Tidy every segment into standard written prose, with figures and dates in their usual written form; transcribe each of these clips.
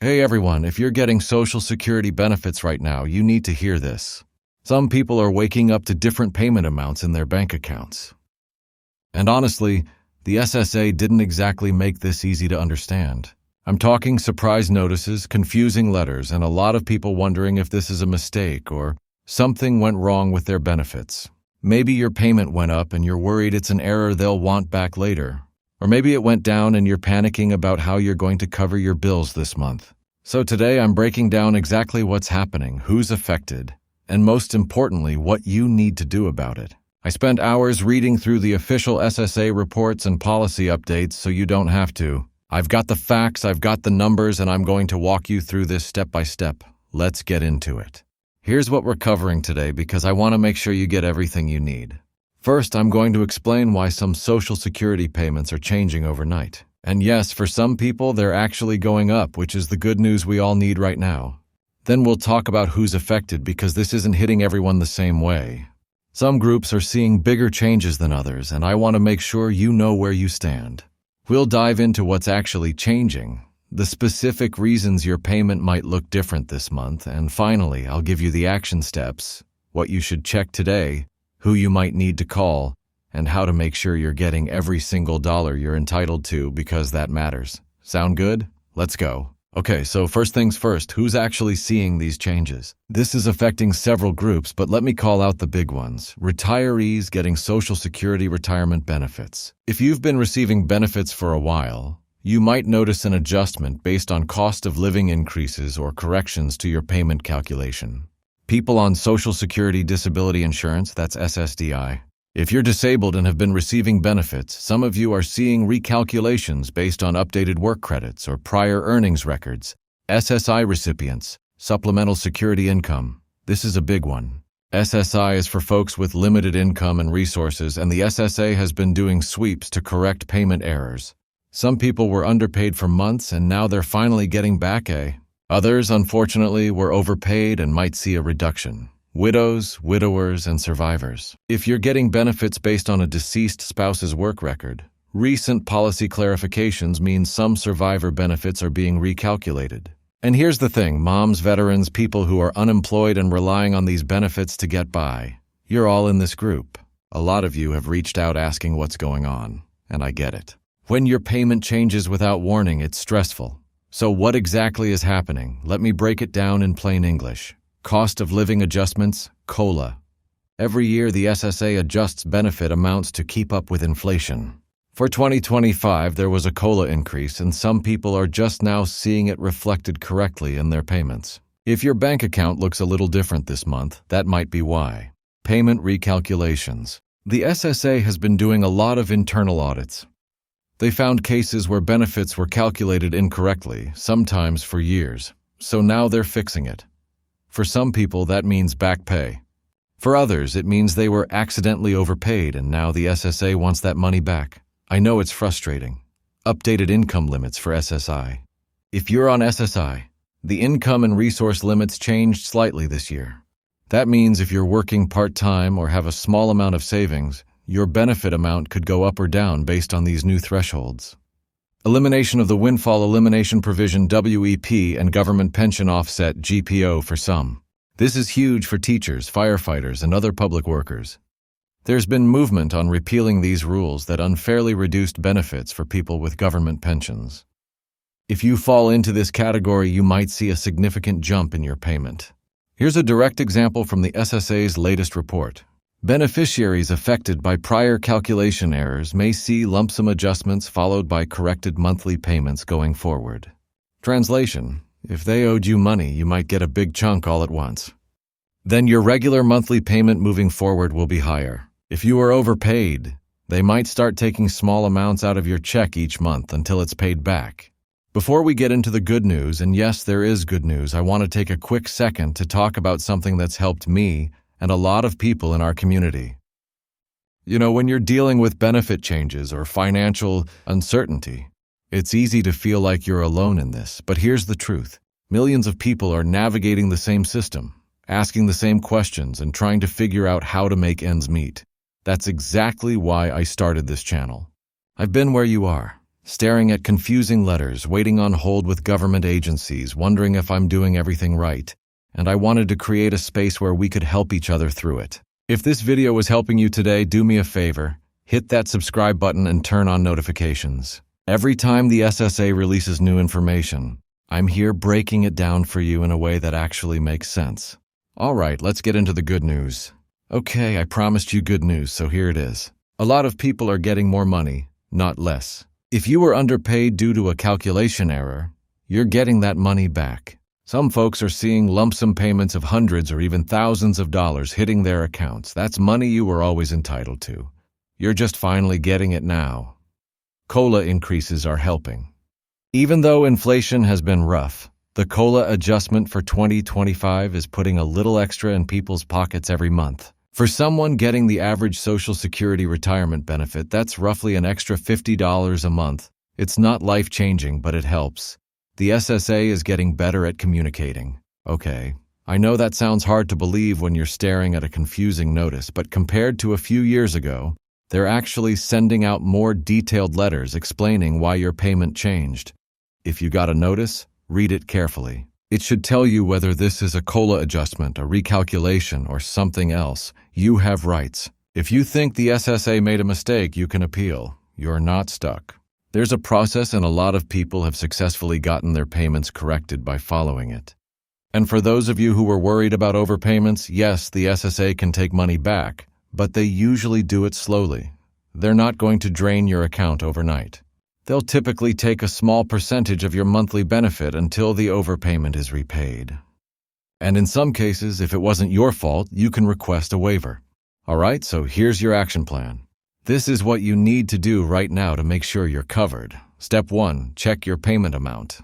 Hey everyone, if you're getting Social Security benefits right now, you need to hear this. Some people are waking up to different payment amounts in their bank accounts. And honestly, the SSA didn't exactly make this easy to understand. I'm talking surprise notices, confusing letters, and a lot of people wondering if this is a mistake or something went wrong with their benefits. Maybe your payment went up and you're worried it's an error they'll want back later. Or maybe it went down and you're panicking about how you're going to cover your bills this month. So today I'm breaking down exactly what's happening, who's affected, and most importantly, what you need to do about it. I spent hours reading through the official SSA reports and policy updates so you don't have to. I've got the facts, I've got the numbers, and I'm going to walk you through this step by step. Let's get into it. Here's what we're covering today because I want to make sure you get everything you need. First, I'm going to explain why some Social Security payments are changing overnight. And yes, for some people, they're actually going up, which is the good news we all need right now. Then we'll talk about who's affected because this isn't hitting everyone the same way. Some groups are seeing bigger changes than others, and I want to make sure you know where you stand. We'll dive into what's actually changing, the specific reasons your payment might look different this month, and finally, I'll give you the action steps, what you should check today, who you might need to call, and how to make sure you're getting every single dollar you're entitled to because that matters. Sound good? Let's go. Okay, so first things first, who's actually seeing these changes? This is affecting several groups, but let me call out the big ones. Retirees getting Social Security retirement benefits. If you've been receiving benefits for a while, you might notice an adjustment based on cost of living increases or corrections to your payment calculation. People on Social Security Disability Insurance, that's SSDI. If you're disabled and have been receiving benefits, some of you are seeing recalculations based on updated work credits or prior earnings records. SSI recipients, Supplemental Security Income. This is a big one. SSI is for folks with limited income and resources, and the SSA has been doing sweeps to correct payment errors. Some people were underpaid for months, and now they're finally getting back a. Others, unfortunately, were overpaid and might see a reduction. Widows, widowers, and survivors. If you're getting benefits based on a deceased spouse's work record, recent policy clarifications mean some survivor benefits are being recalculated. And here's the thing, moms, veterans, people who are unemployed and relying on these benefits to get by. You're all in this group. A lot of you have reached out asking what's going on, and I get it. When your payment changes without warning, it's stressful. So what exactly is happening? Let me break it down in plain English. Cost of living adjustments, COLA. Every year, the SSA adjusts benefit amounts to keep up with inflation. For 2025, there was a COLA increase, and some people are just now seeing it reflected correctly in their payments. If your bank account looks a little different this month, that might be why. Payment recalculations. The SSA has been doing a lot of internal audits. They found cases where benefits were calculated incorrectly, sometimes for years, so now they're fixing it. For some people, that means back pay. For others, it means they were accidentally overpaid and now the SSA wants that money back. I know it's frustrating. Updated income limits for SSI. If you're on SSI, the income and resource limits changed slightly this year. That means if you're working part-time or have a small amount of savings, your benefit amount could go up or down based on these new thresholds. Elimination of the windfall elimination provision WEP and government pension offset GPO for some. This is huge for teachers, firefighters, and other public workers. There's been movement on repealing these rules that unfairly reduced benefits for people with government pensions. If you fall into this category, you might see a significant jump in your payment. Here's a direct example from the SSA's latest report. Beneficiaries affected by prior calculation errors may see lump sum adjustments followed by corrected monthly payments going forward. Translation: if they owed you money, you might get a big chunk all at once. Then your regular monthly payment moving forward will be higher. If you are overpaid, they might start taking small amounts out of your check each month until it's paid back. Before we get into the good news, and yes, there is good news, I want to take a quick second to talk about something that's helped me and a lot of people in our community. You know, when you're dealing with benefit changes or financial uncertainty, it's easy to feel like you're alone in this, but here's the truth. Millions of people are navigating the same system, asking the same questions, and trying to figure out how to make ends meet. That's exactly why I started this channel. I've been where you are. staring at confusing letters, waiting on hold with government agencies, wondering if I'm doing everything right. And I wanted to create a space where we could help each other through it. If this video was helping you today, do me a favor. Hit that subscribe button and turn on notifications. Every time the SSA releases new information, I'm here breaking it down for you in a way that actually makes sense. All right, let's get into the good news. Okay, I promised you good news, so here it is. A lot of people are getting more money, not less. If you were underpaid due to a calculation error, you're getting that money back. Some folks are seeing lump sum payments of hundreds or even thousands of dollars hitting their accounts. That's money you were always entitled to. You're just finally getting it now. COLA increases are helping. Even though inflation has been rough, the COLA adjustment for 2025 is putting a little extra in people's pockets every month. For someone getting the average Social Security retirement benefit, that's roughly an extra $50 a month. It's not life-changing, but it helps. The SSA is getting better at communicating. Okay, I know that sounds hard to believe when you're staring at a confusing notice, but compared to a few years ago, they're actually sending out more detailed letters explaining why your payment changed. If you got a notice, read it carefully. It should tell you whether this is a COLA adjustment, a recalculation, or something else. You have rights. If you think the SSA made a mistake, you can appeal. You're not stuck. There's a process, and a lot of people have successfully gotten their payments corrected by following it. And for those of you who were worried about overpayments, yes, the SSA can take money back, but they usually do it slowly. They're not going to drain your account overnight. They'll typically take a small percentage of your monthly benefit until the overpayment is repaid. And in some cases, if it wasn't your fault, you can request a waiver. All right, so here's your action plan. This is what you need to do right now to make sure you're covered. Step 1, check your payment amount.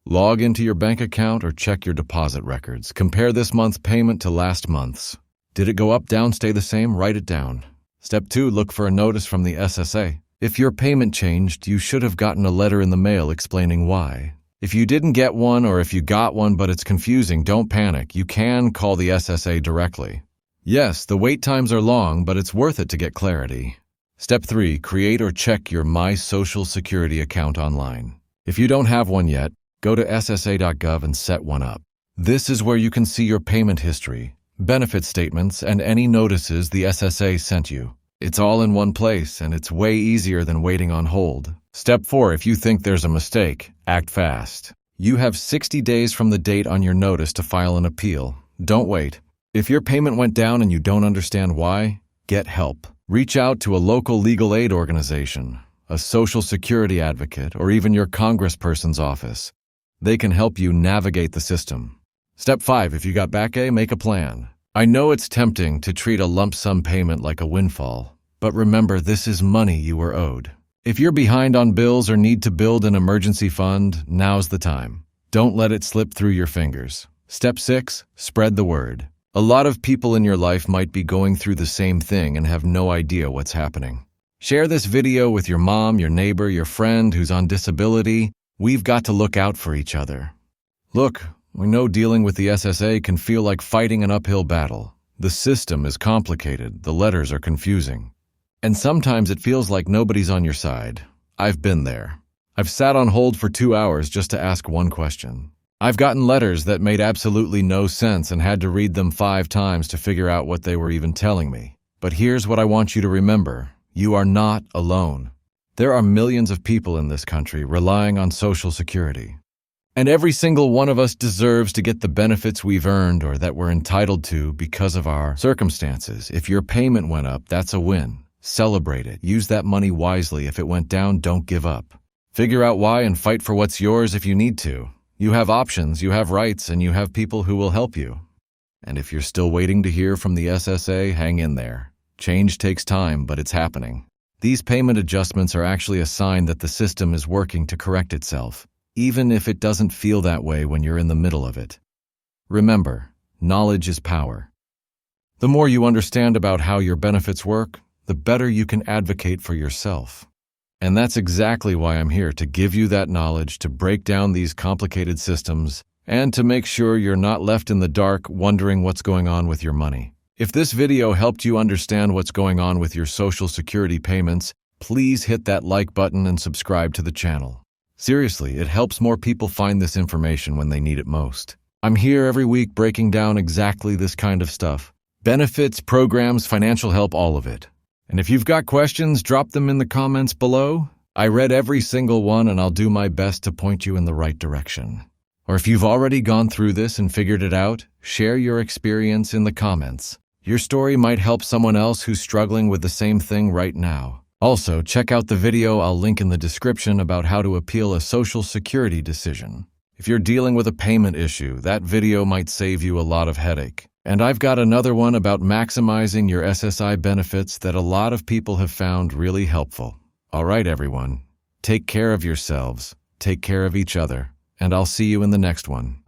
Log into your bank account or check your deposit records. Compare this month's payment to last month's. Did it go up, down, stay the same? Write it down. Step 2, look for a notice from the SSA. If your payment changed, you should have gotten a letter in the mail explaining why. If you didn't get one, or if you got one but it's confusing, don't panic. You can call the SSA directly. Yes, the wait times are long, but it's worth it to get clarity. Step 3, create or check your My Social Security account online. If you don't have one yet, go to SSA.gov and set one up. This is where you can see your payment history, benefit statements, and any notices the SSA sent you. It's all in one place, and it's way easier than waiting on hold. Step 4, if you think there's a mistake, act fast. You have 60 days from the date on your notice to file an appeal. Don't wait. If your payment went down and you don't understand why, get help. Reach out to a local legal aid organization, a Social Security advocate, or even your congressperson's office. They can help you navigate the system. Step 5, if you got back pay, make a plan. I know it's tempting to treat a lump sum payment like a windfall, but remember, this is money you were owed. If you're behind on bills or need to build an emergency fund, now's the time. Don't let it slip through your fingers. Step 6, spread the word. A lot of people in your life might be going through the same thing and have no idea what's happening. Share this video with your mom, your neighbor, your friend who's on disability. We've got to look out for each other. Look, we know dealing with the SSA can feel like fighting an uphill battle. The system is complicated, the letters are confusing. And sometimes it feels like nobody's on your side. I've been there. I've sat on hold for 2 hours just to ask one question. I've gotten letters that made absolutely no sense and had to read them 5 times to figure out what they were even telling me. But here's what I want you to remember. You are not alone. There are millions of people in this country relying on Social Security. And every single one of us deserves to get the benefits we've earned or that we're entitled to because of our circumstances. If your payment went up, that's a win. Celebrate it. Use that money wisely. If it went down, don't give up. Figure out why and fight for what's yours if you need to. You have options, you have rights, and you have people who will help you. And if you're still waiting to hear from the SSA, hang in there. Change takes time, but it's happening. These payment adjustments are actually a sign that the system is working to correct itself, even if it doesn't feel that way when you're in the middle of it. Remember, knowledge is power. The more you understand about how your benefits work, the better you can advocate for yourself. And that's exactly why I'm here, to give you that knowledge, to break down these complicated systems, and to make sure you're not left in the dark wondering what's going on with your money. If this video helped you understand what's going on with your Social Security payments, please hit that like button and subscribe to the channel. Seriously, it helps more people find this information when they need it most. I'm here every week breaking down exactly this kind of stuff. Benefits, programs, financial help, all of it. And if you've got questions, drop them in the comments below. I read every single one and I'll do my best to point you in the right direction. Or if you've already gone through this and figured it out, share your experience in the comments. Your story might help someone else who's struggling with the same thing right now. Also, check out the video I'll link in the description about how to appeal a Social Security decision. If you're dealing with a payment issue, that video might save you a lot of headache. And I've got another one about maximizing your SSI benefits that a lot of people have found really helpful. All right, everyone. Take care of yourselves, take care of each other, and I'll see you in the next one.